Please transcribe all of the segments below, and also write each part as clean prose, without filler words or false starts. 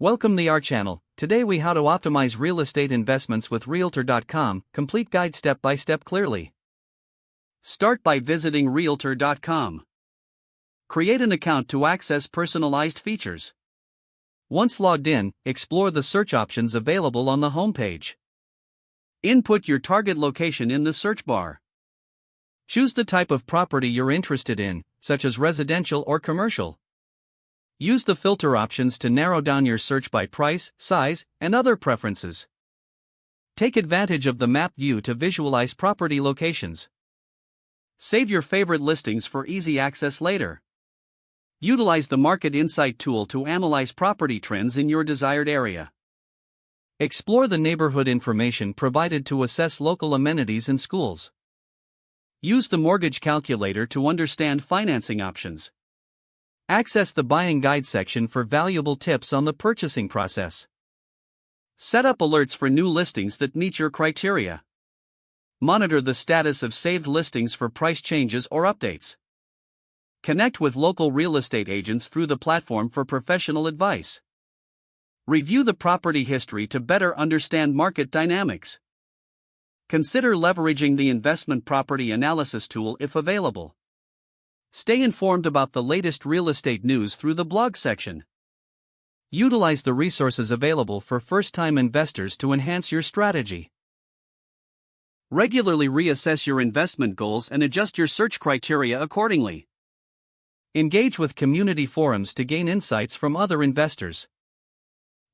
Welcome to our channel. Today we how to optimize real estate investments with Realtor.com, complete guide step by step clearly. Start by visiting Realtor.com. Create an account to access personalized features. Once logged in, explore the search options available on the homepage. Input your target location in the search bar. Choose the type of property you're interested in, such as residential or commercial. Use the filter options to narrow down your search by price, size, and other preferences. Take advantage of the map view to visualize property locations. Save your favorite listings for easy access later. Utilize the Market Insight tool to analyze property trends in your desired area. Explore the neighborhood information provided to assess local amenities and schools. Use the mortgage calculator to understand financing options. Access the buying guide section for valuable tips on the purchasing process. Set up alerts for new listings that meet your criteria. Monitor the status of saved listings for price changes or updates. Connect with local real estate agents through the platform for professional advice. Review the property history to better understand market dynamics. Consider leveraging the investment property analysis tool if available. Stay informed about the latest real estate news through the blog section. Utilize the resources available for first-time investors to enhance your strategy. Regularly reassess your investment goals and adjust your search criteria accordingly. Engage with community forums to gain insights from other investors.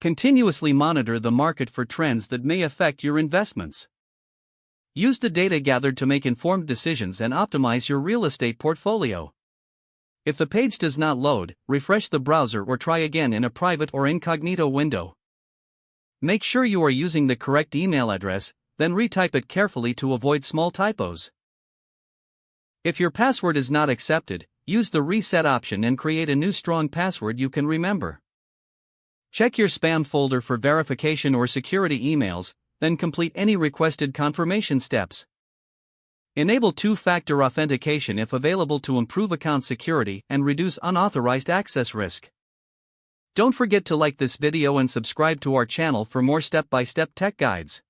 Continuously monitor the market for trends that may affect your investments. Use the data gathered to make informed decisions and optimize your real estate portfolio. If the page does not load, refresh the browser or try again in a private or incognito window. Make sure you are using the correct email address, then retype it carefully to avoid small typos. If your password is not accepted, use the reset option and create a new strong password you can remember. Check your spam folder for verification or security emails, then complete any requested confirmation steps. Enable two-factor authentication if available to improve account security and reduce unauthorized access risk. Don't forget to like this video and subscribe to our channel for more step-by-step tech guides.